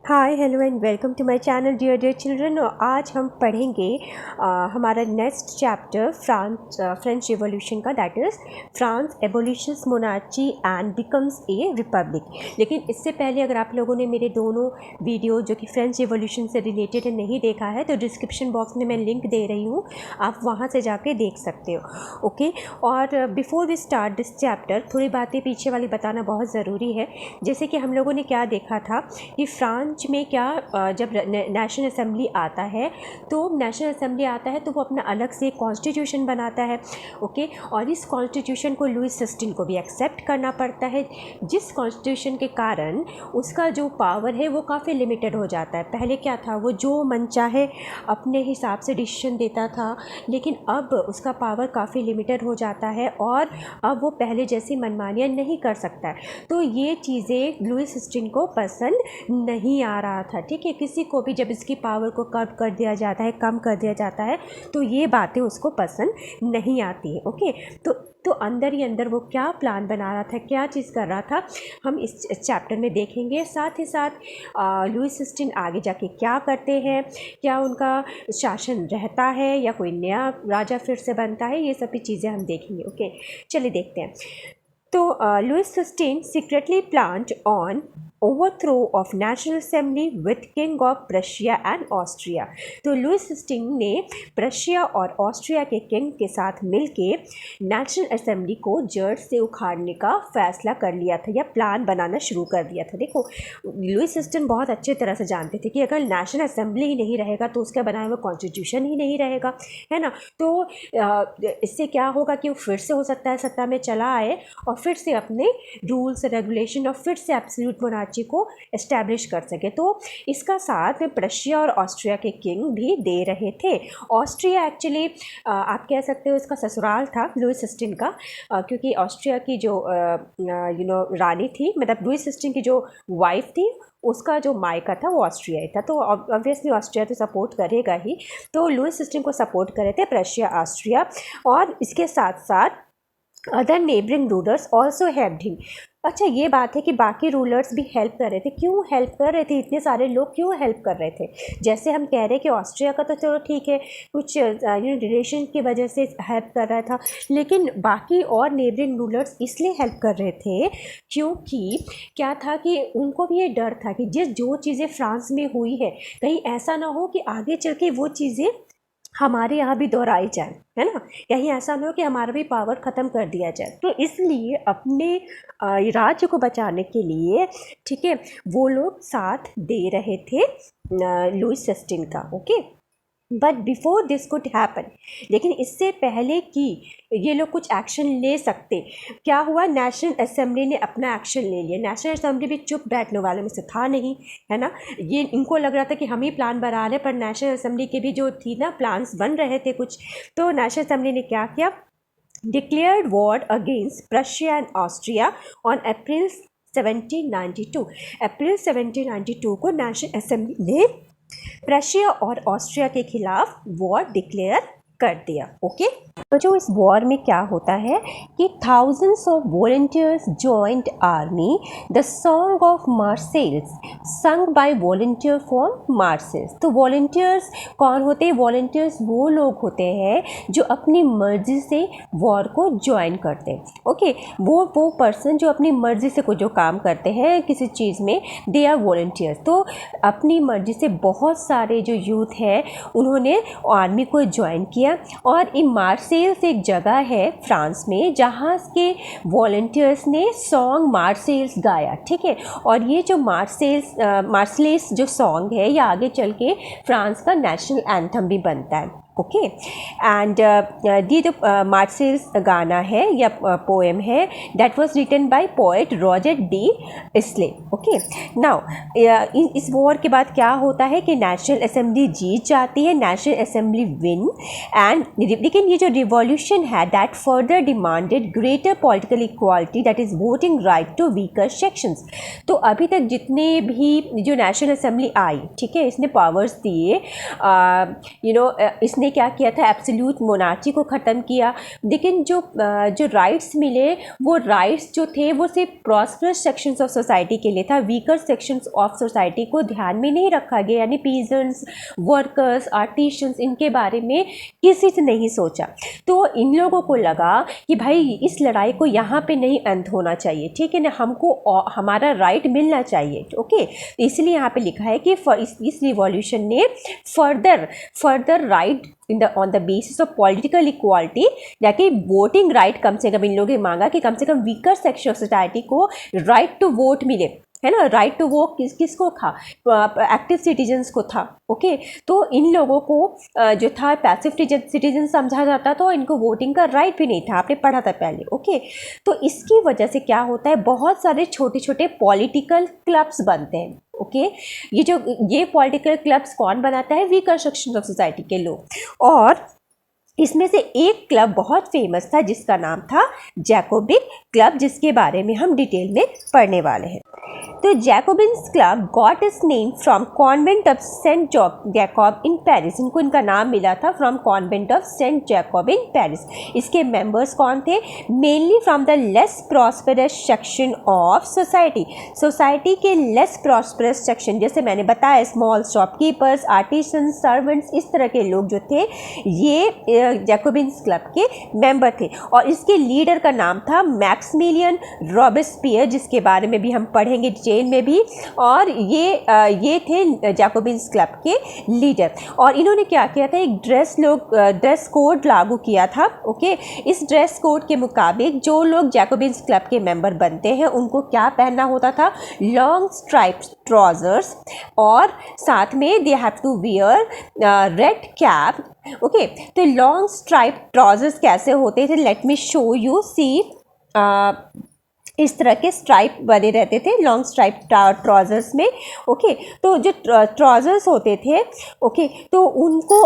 Hi hello and welcome to my channel dear dear children. और आज हम पढ़ेंगे हमारा नेक्स्ट चैप्टर फ्रेंच रिवॉल्यूशन का, that is France abolishes monarchy and becomes a republic. लेकिन इससे पहले अगर आप लोगों ने मेरे दोनों वीडियो जो कि फ्रेंच रिवॉल्यूशन से रिलेटेड है नहीं देखा है तो डिस्क्रिप्शन बॉक्स में मैं लिंक दे रही हूँ, आप वहाँ से जाके देख सकते हो। ओके, और before we start this chapter थोड़ी बातें पीछे वाली बताना बहुत ज़रूरी है। जैसे कि हम लोगों ने क्या देखा था कि फ्रांस में क्या जब नेशनल असेंबली आता है तो वो अपना अलग से कॉन्स्टिट्यूशन बनाता है। ओके, और इस कॉन्स्टिट्यूशन को लुईस सिक्सटीन को भी एक्सेप्ट करना पड़ता है, जिस कॉन्स्टिट्यूशन के कारण उसका जो पावर है वो काफ़ी लिमिटेड हो जाता है। पहले क्या था, वो जो मन चाहे अपने हिसाब से डिसीजन देता था, लेकिन अब उसका पावर काफ़ी लिमिटेड हो जाता है और अब वो पहले जैसी मनमानियाँ नहीं कर सकता है। तो ये चीज़ें लुईस सिक्सटीन को पसंद नहीं आ रहा था। ठीक है, किसी को भी जब इसकी पावर को कट कर दिया जाता है, कम कर दिया जाता है, तो ये बातें उसको पसंद नहीं आती है। ओके, तो अंदर ही अंदर वो क्या प्लान बना रहा था, क्या चीज़ कर रहा था, हम इस चैप्टर में देखेंगे। साथ ही साथ लुईस सिक्सटीन आगे जाके क्या करते हैं, क्या उनका शासन रहता है या कोई नया राजा फिर से बनता है, ये सभी चीज़ें हम देखेंगे। ओके, चलिए देखते हैं। तो Louis sixteen secretly planned on overthrow of national assembly with king of Prussia and Austria. तो लुईस सिक्सटीन ने प्रशिया और ऑस्ट्रिया के किंग के साथ मिलके नेशनल असेंबली को जड़ से उखाड़ने का फैसला कर लिया था या प्लान बनाना शुरू कर दिया था। देखो, लुईस सिक्सटीन बहुत अच्छे तरह से जानते थे कि अगर नेशनल असेंबली ही नहीं रहेगा तो उसका बनाया हुआ कॉन्स्टिट्यूशन ही नहीं रहेगा, है ना। तो इससे क्या होगा कि वो फिर से हो सकता है सत्ता में चला आए और फिर से अपने रूल्स रेगुलेशन और फिर से एब्सोल्यूट मोनार्ची को एस्टैब्लिश कर सके। तो इसका साथ में प्रशिया और ऑस्ट्रिया के किंग भी दे रहे थे। ऑस्ट्रिया एक्चुअली आप कह सकते हो इसका ससुराल था लुईस सिक्सटीन का, क्योंकि ऑस्ट्रिया की जो रानी थी, मतलब लुईस सिक्सटीन की जो वाइफ थी, उसका जो मायका था वो ऑस्ट्रिया ही था। तो ऑब्वियसली ऑस्ट्रिया तो सपोर्ट करेगा ही। तो लुईस सिक्सटीन को सपोर्ट कर रहे थे प्रशिया, ऑस्ट्रिया, और इसके साथ साथ other neighbouring rulers also helped him. अच्छा, ये बात है कि बाकी रूलर्स भी हेल्प कर रहे थे। क्यों हेल्प कर रहे थे, इतने सारे लोग क्यों हेल्प कर रहे थे? जैसे हम कह रहे हैं कि ऑस्ट्रिया का तो चलो ठीक है, कुछ रिलेशन की वजह से हेल्प कर रहा था, लेकिन बाकी और नेबरिंग रूलर्स इसलिए हेल्प कर रहे थे क्योंकि क्या था कि उनको भी ये डर था कि जो चीज़ें फ्रांस में हुई है, कहीं ऐसा ना हो कि आगे चल के वो चीज़ें हमारे यहाँ भी दोहराई जाए, है ना। कहीं ऐसा ना हो कि हमारा भी पावर ख़त्म कर दिया जाए। तो इसलिए अपने राज्य को बचाने के लिए, ठीक है, वो लोग साथ दे रहे थे लुईस सिक्सटीन का। Okay, but before this could happen, लेकिन इससे पहले कि ये लोग कुछ एक्शन ले सकते, क्या हुआ, नेशनल असेंबली ने अपना एक्शन ले लिया। नेशनल असेंबली भी चुप बैठने वालों में से था नहीं, है ना। ये इनको लग रहा था कि हम ही प्लान बना रहे, पर नेशनल असेंबली के भी जो थी ना, प्लान्स बन रहे थे कुछ। तो नेशनल असेंबली ने क्या किया, declared war against Prussia and Austria on April 1792। अप्रैल 1792 को नेशनल असेंबली ने प्रशिया और ऑस्ट्रिया के खिलाफ वॉर डिक्लेयर कर दिया। ओके, तो जो इस वॉर में क्या होता है कि thousands of volunteers joint army, the song of Marseilles sung by volunteer from मार्सेल्स। तो वॉलंटियर्स कौन होते हैं? वॉलंटियर्स वो लोग होते हैं जो अपनी मर्जी से वॉर को ज्वाइन करते हैं। ओके, वो पर्सन जो अपनी मर्जी से जो काम करते हैं किसी चीज़ में, दे आर वॉलंटियर्स। तो अपनी मर्जी से बहुत सारे जो यूथ हैं उन्होंने आर्मी को ज्वाइन किया। और इन मार्सेल्स एक जगह है फ्रांस में जहाँ के वॉलंटियर्स ने सॉन्ग मार्सेल्स गाया, ठीक है। और ये जो मार्सेल्स जो सॉन्ग है, ये आगे चल के फ्रांस का नेशनल एंथम भी बनता है। ओके, एंड ये जो मार्सेल्स गाना है या पोएम है, that was written by poet Roger de Isle. Okay, now इस वॉर के बाद क्या होता है कि नेशनल असेंबली जीत जाती है, नेशनल असेंबली विन। एंड लेकिन ये जो रिवॉल्यूशन है, that further demanded greater political equality, that is voting right to weaker sections. तो अभी तक जितने भी जो नेशनल असेंबली आई, ठीक है, इसने पावर्स दिए, इसने इसने क्या किया था, एब्सोल्यूट मोनार्ची को ख़त्म किया। लेकिन जो राइट्स मिले वो राइट्स जो थे वो सिर्फ प्रॉस्परस सेक्शंस ऑफ सोसाइटी के लिए था, वीकर सेक्शंस ऑफ सोसाइटी को ध्यान में नहीं रखा गया, यानी पीजेंट्स, वर्कर्स, आर्टिशंस, इनके बारे में किसी से नहीं सोचा। तो इन लोगों को लगा कि भाई इस लड़ाई को यहाँ पे नहीं अंत होना चाहिए, ठीक है ना, हमको हमारा राइट मिलना चाहिए। ओके, तो इसलिए यहाँ पे लिखा है कि इस रिवॉल्यूशन ने further right on the basis of political equality, जाके वोटिंग राइट कम से कम इन लोगों ने मांगा कि कम से कम वीकर सेक्शन ऑफ सोसाइटी को राइट टू वोट मिले, है ना। राइट टू वोट किसको था, एक्टिव सिटीजन्स को था। ओके, तो इन लोगों को जो था पैसिव सिटीजन समझा जाता था, तो इनको वोटिंग का राइट भी नहीं था, आपने पढ़ा था पहले। ओके, तो इसकी वजह से क्या होता है, बहुत सारे छोटे छोटे पॉलिटिकल क्लब्स बनते हैं। ओके, ये पॉलिटिकल क्लब्स कौन बनाता है, वीकर सेक्शन ऑफ सोसाइटी के लोग। और इसमें से एक क्लब बहुत फेमस था जिसका नाम था जैकोबिन क्लब, जिसके बारे में हम डिटेल में पढ़ने वाले हैं। तो Jacobins club got its name from convent of Saint Jacob in Paris. इनको इनका नाम मिला था from convent of Saint Jacob in Paris. इसके मेंबर्स कौन थे, mainly from the less prosperous section of society के लेस प्रॉस्पेरस सेक्शन, जैसे मैंने बताया स्मॉल शॉपकीपर्स, आर्टिसन, सर्वेंट्स, इस तरह के लोग जो थे ये जैकोबिन्स क्लब के मेंबर थे। और इसके लीडर का नाम था मैक्सिमिलियन रॉबेस्पियर, जिसके बारे में भी हम पढ़ेंगे डिटेल में भी। और ये थे जैकोबिन्स क्लब के लीडर। और इन्होंने क्या किया था, एक ड्रेस कोड लागू किया था। ओके, इस ड्रेस कोड के मुताबिक जो लोग जैकोबिन्स क्लब के मेंबर बनते हैं उनको क्या पहनना होता था, लॉन्ग स्ट्राइप ट्राउजर्स, और साथ में they have to wear red cap. Okay, तो लॉन्ग स्ट्राइप ट्राउजर्स कैसे होते थे, let me show you. See इस तरह के स्ट्राइप बने रहते थे लॉन्ग स्ट्राइप ट्राउजर्स में। ओके, तो जो ट्राउजर्स होते थे, ओके, तो उनको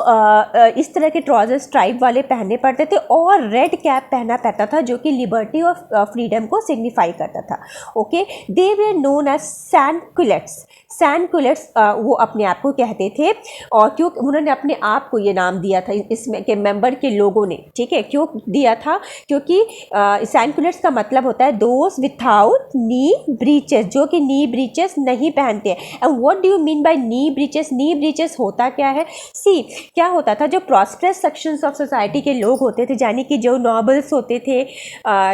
इस तरह के ट्राउजर स्ट्राइप वाले पहनने पड़ते थे, और रेड कैप पहनना पड़ता था जो कि लिबर्टी और फ्रीडम को सिग्निफाई करता था। Okay, they were known as sansculottes. वो अपने आप को कहते थे, और क्यों उन्होंने अपने आप को ये नाम दिया था इसमें के मेंबर के लोगों ने, ठीक है, क्यों दिया था, क्योंकि सैनकुलेट्स का मतलब होता है दोस्त विथआउट नी ब्रीचेस, जो कि नी ब्रीचेस नहीं पहनते हैं। And what do you mean by knee breaches, knee breaches होता क्या है, सी क्या होता था, जो प्रॉस्पेरस सेक्शंस ऑफ सोसाइटी के लोग होते थे, यानी कि जो नॉबल्स होते थे,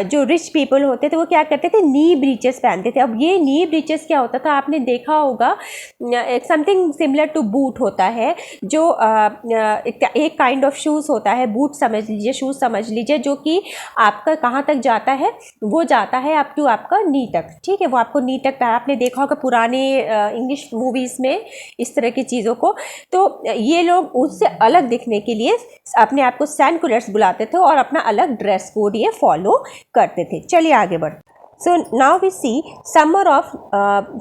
जो रिच पीपल होते थे, वो क्या करते थे, नी ब्रीचेस पहनते थे। अब ये नी ब्रीचेस क्या होता था, आपने देखा होगा समथिंग सिमिलर टू बूट होता है, जो एक काइंड ऑफ शूज़ होता है, बूट समझ लीजिए, शूज़ समझ लीजिए, जो कि आपका कहाँ तक जाता है, वो जाता है अप टू आपका नी तक, ठीक है, वो आपको नी तक, आपने देखा होगा पुराने इंग्लिश मूवीज़ में इस तरह की चीज़ों को। तो ये लोग उससे अलग दिखने के लिए अपने आप को सैनकुलेट्स बुलाते थे और अपना अलग ड्रेस कोड ये फॉलो करते थे। चलिए आगे बढ़। So now we see summer of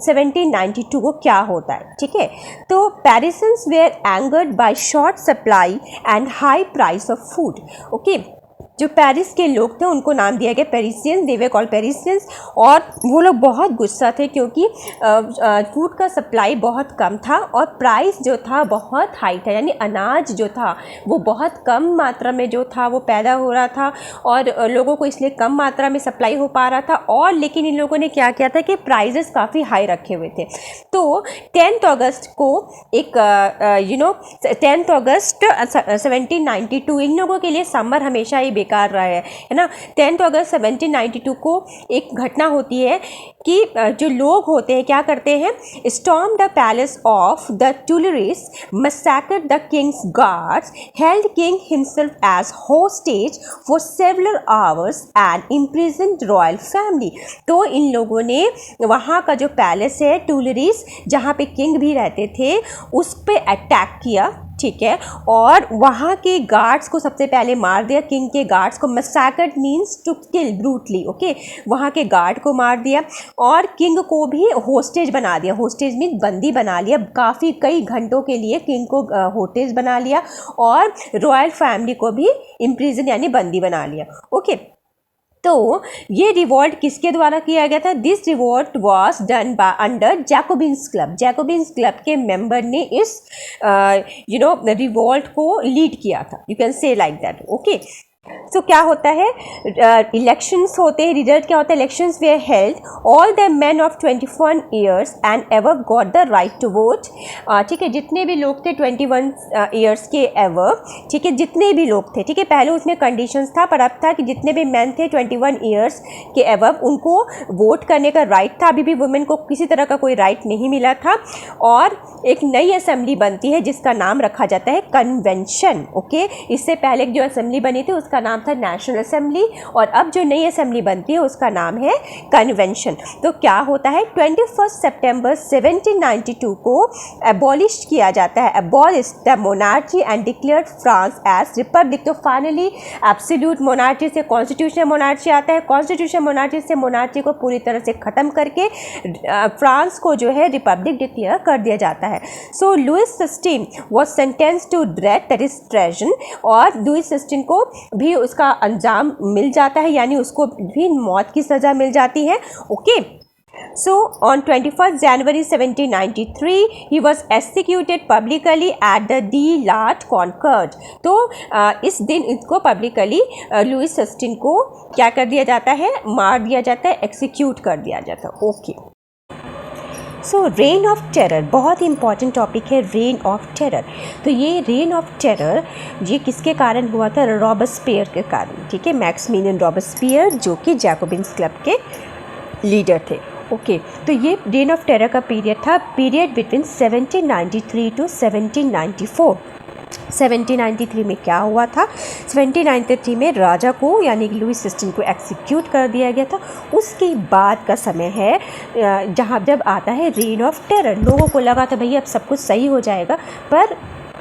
1792 को क्या होता है, ठीक है। तो Parisians were angered by short supply and high price of food. Okay, जो पेरिस के लोग थे उनको नाम दिया गया पेरिसियंस, दे वर कॉल्ड पेरिसियंस। और वो लोग बहुत गुस्सा थे क्योंकि फूड का सप्लाई बहुत कम था और प्राइस जो था बहुत हाई था, यानी अनाज जो था वो बहुत कम मात्रा में जो था वो पैदा हो रहा था, और लोगों को इसलिए कम मात्रा में सप्लाई हो पा रहा था। और लेकिन इन लोगों ने क्या किया था कि प्राइजेस काफ़ी हाई रखे हुए थे। तो 10 अगस्त को एक 10 अगस्त 1792, इन लोगों के लिए समर हमेशा ही बेकार रहा है ना। 10 अगस्त 1792 को एक घटना होती है कि जो लोग होते हैं क्या करते हैं, storm the palace of the Tuileries, massacred the king's guards, held king himself as hostage for several hours and imprisoned royal family। तो इन लोगों ने वहाँ का जो पैलेस है टुइलरीज, जहाँ पे किंग भी रहते थे, उस पे अटैक किया, ठीक है, और वहाँ के गार्ड्स को सबसे पहले मार दिया, किंग के गार्ड्स को। Massacred means to kill brutally, okay, वहाँ के गार्ड को मार दिया और किंग को भी होस्टेज बना दिया। होस्टेज मीन्स बंदी बना लिया, काफ़ी कई घंटों के लिए किंग को होस्टेज बना लिया, और रॉयल फैमिली को भी इम्प्रिजन यानी बंदी बना लिया। ओके, तो ये रिवॉल्ट किसके द्वारा किया गया था? This revolt was done by under Jacobins club. Jacobins club के मेंबर ने इस रिवॉल्ट को लीड किया था, you can say like that. Okay, so क्या होता है, इलेक्शंस होते हैं, रिजल्ट क्या होता है, elections were held, all the man of 21 years and ever got the right to vote. ठीक है, जितने भी लोग थे 21 ईयर्स के एवर, ठीक है, जितने भी लोग थे, ठीक है, पहले उसमें कंडीशंस था, पर अब था कि जितने भी मैन थे 21 ईयर्स के एवर उनको वोट करने का राइट था। अभी भी वुमेन को किसी तरह का कोई राइट नहीं मिला था। और एक नई असेंबली बनती है जिसका नाम रखा जाता है कन्वेंशन। ओके, इससे पहले जो असेंबली बनी थी उसका नाम था नेशनल असेंबली, और अब जो नई असेंबली बनती है उसका नाम है कन्वेंशन। तो क्या होता है, 21 सितंबर 1792 को एबॉलिश किया जाता है, abolish the monarchy and declared France as republic. तो फाइनली एब्सोल्यूट मोनार्ची से कॉन्स्टिट्यूशनल मोनार्ची आता है, कॉन्स्टिट्यूशनल मोनार्ची से मोनार्ची को पूरी तरह से ख़त्म करके फ्रांस को जो है रिपब्लिक डिक्लेयर कर दिया जाता है। So Louis 16 was sentence to death, that is treason, और लुइस 16 को भी उसका अंजाम मिल जाता है, यानी उसको भी मौत की सज़ा मिल जाती है। Okay, so on 21st January 1793 he was executed publicly at the De Lat Concord। तो इस दिन इसको पब्लिकली लुइस 16 को क्या कर दिया जाता है, मार दिया जाता है, एक्सिक्यूट कर दिया जाता है। Okay, so rain of terror बहुत ही इंपॉर्टेंट टॉपिक है, रेन ऑफ टेरर। तो ये रेन ऑफ टेरर ये किसके कारण हुआ था? रॉबस्पियर के कारण। ठीक है, मैक्सिमिलियन रॉबस्पियर जो कि जैकोबिन्स क्लब के लीडर थे। ओके, तो ये रेन ऑफ टेरर का पीरियड था, पीरियड बिटवीन 1793 टू 1794। 1793 में क्या हुआ था, 1793 में राजा को यानी कि लुइस 16 को एक्सिक्यूट कर दिया गया था। उसके बाद का समय है जब आता है रेन ऑफ टेरर। लोगों को लगा था भैया अब सब कुछ सही हो जाएगा, पर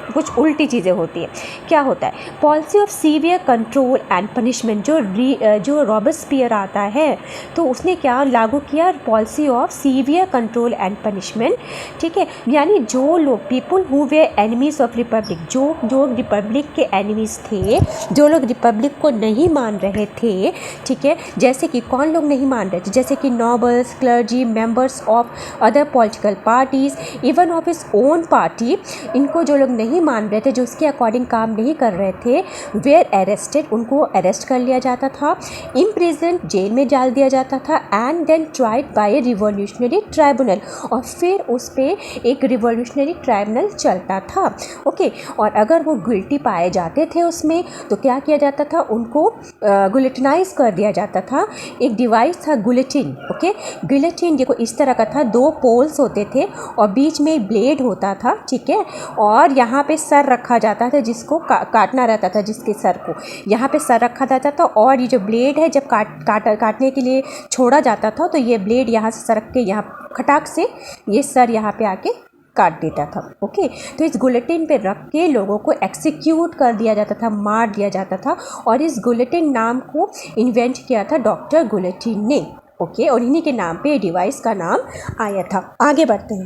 कुछ उल्टी चीज़ें होती हैं। क्या होता है, policy of severe control and punishment. जो रॉबस्पियर आता है तो उसने क्या लागू किया, policy of severe control and punishment. ठीक है, यानी जो लोग people who way enemies of Republic, जो रिपब्लिक के एनिमीज थे, जो लोग रिपब्लिक को नहीं मान रहे थे, ठीक है, जैसे कि कौन लोग नहीं मान रहे थे, जैसे कि nobles, clergy, members of other political parties, even of his own party, इनको जो लोग नहीं मान रहे थे, जो उसके अकॉर्डिंग काम नहीं कर रहे थे, वेयर अरेस्टेड, उनको अरेस्ट कर लिया जाता था, इम्प्रिजन, जेल में डाल दिया जाता था, and then tried by a revolutionary tribunal, और फिर उस पर एक रिवॉल्यूशनरी ट्राइब्यूनल चलता था। ओके, और अगर वो गिल्टी पाए जाते थे उसमें तो क्या किया जाता था, उनको गुलेटिनाइज कर दिया जाता था। एक डिवाइस था गुलेटिन। ओके, गुलेटिन देखो इस तरह का था, 2 पोल्स होते थे और बीच में ब्लेड होता था। ठीक है, और यहाँ पे सर रखा जाता था जिसको काटना रहता था, जिसके सर को यहाँ पे सर रखा जाता था, और ये जो ब्लेड है जब काटने के लिए छोड़ा जाता था तो ये ब्लेड यहाँ से सरक के यहाँ खटाक से ये सर यहाँ पे आके काट देता था। ओके, तो इस गुलेटिन पे रख के लोगों को एक्सिक्यूट कर दिया जाता था, मार दिया जाता था, और इस गुलेटिन नाम को इन्वेंट किया था डॉक्टर गुलेटिन ने। ओके, और इन्हीं के नाम पे डिवाइस का नाम आया था। आगे बढ़ते हैं।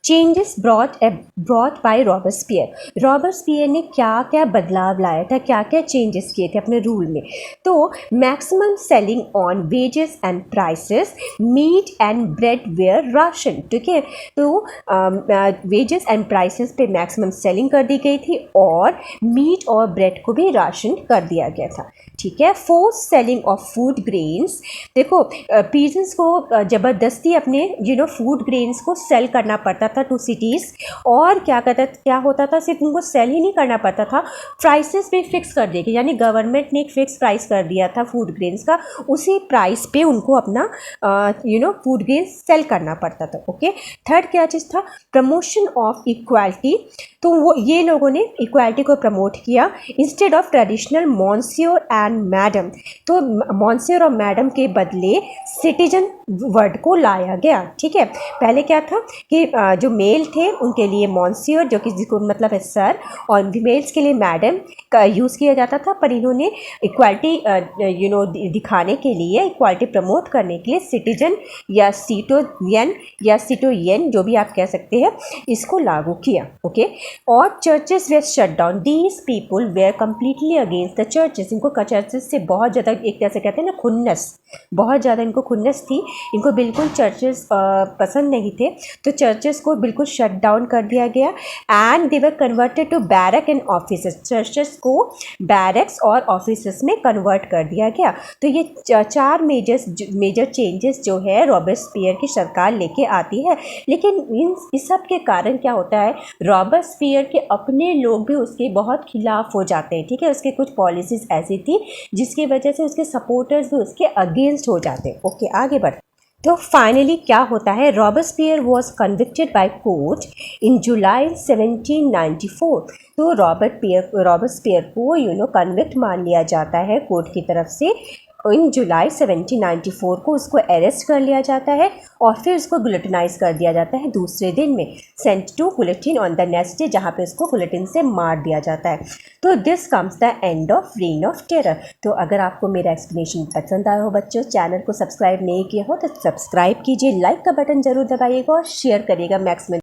Changes brought by Robespierre. Robespierre ने क्या क्या बदलाव लाया था, क्या क्या चेंजेस किए थे अपने रूल में। तो maximum ceiling on wages and prices, meat and bread were ration. ठीक है, तो वेजेस एंड प्राइसेस पे मैक्सिमम सेलिंग कर दी गई थी, और मीट और ब्रेड को भी राशन कर दिया गया था। ठीक है, force selling of food grains. देखो पीजेंट्स को ज़बरदस्ती अपने फूड ग्रेन्स को सेल करना पड़ता था टू सिटीज़, और क्या होता था, सिर्फ उनको सेल ही नहीं करना पड़ता था, प्राइसेस भी फिक्स कर देगी, यानी गवर्नमेंट ने एक फिक्स प्राइस कर दिया था फूड ग्रेन्स का, उसी प्राइस पे उनको अपना फूड ग्रेन्स सेल करना पड़ता था। ओके, थर्ड क्या चीज़ था, प्रमोशन ऑफ इक्वालिटी। तो वो ये लोगों ने इक्वालिटी को प्रमोट किया instead of traditional monsieur and madam. तो मॉन्सियोर और मैडम के बदले सिटीजन वर्ड को लाया गया। ठीक है, पहले क्या था कि जो मेल थे उनके लिए मॉन्सियर, जो कि जिसको मतलब है सर, और फीमेल्स के लिए मैडम का यूज़ किया जाता था। पर इन्होंने इक्वालिटी दिखाने के लिए, इक्वालिटी प्रमोट करने के लिए सिटीजन या सिटोयन जो भी आप कह सकते हैं, इसको लागू किया। ओके, और churches were shut down. These people were completely against the churches. इनको चर्चेस से बहुत ज़्यादा, एक तरह से कहते हैं ना खुन्नस, बहुत ज़्यादा इनको खुन्नस थी। इनको बिल्कुल चर्चेस पसंद नहीं थे, तो चर्चेस को बिल्कुल शट डाउन कर दिया गया। And they were converted to barrack and offices. Churches को बैरक्स और ऑफिसेस में कन्वर्ट कर दिया गया। तो ये चार मेजर चेंजेस जो है रॉबर्टस्पियर की सरकार लेके आती है। लेकिन इस सब के कारण क्या होता है, रॉबर्टस्पियर के अपने लोग भी उसके बहुत खिलाफ हो जाते हैं। ठीक है, उसके कुछ पॉलिसीज ऐसी थी जिसकी वजह से उसके सपोर्टर्स भी उसके अगेंस्ट हो जाते हैं। ओके, आगे बढ़। तो फाइनली क्या होता है, रॉबर्टस्पियर वॉज कन्विक्टेड बाय कोर्ट इन जुलाई 1794। तो रॉबर्टस्पियर को कन्विक्ट मान लिया जाता है कोर्ट की तरफ से। इन जुलाई 1794 को उसको अरेस्ट कर लिया जाता है और फिर उसको बुलेटिनाइज कर दिया जाता है दूसरे दिन में, sent to bulletin on the next day, जहाँ पे उसको बुलेटिन से मार दिया जाता है। तो this comes the end of rain of terror. तो अगर आपको मेरा एक्सप्लेनेशन पसंद आया हो बच्चों, चैनल को सब्सक्राइब नहीं किया हो तो सब्सक्राइब कीजिए, लाइक का बटन जरूर दबाइएगा और शेयर करिएगा मैक्स में।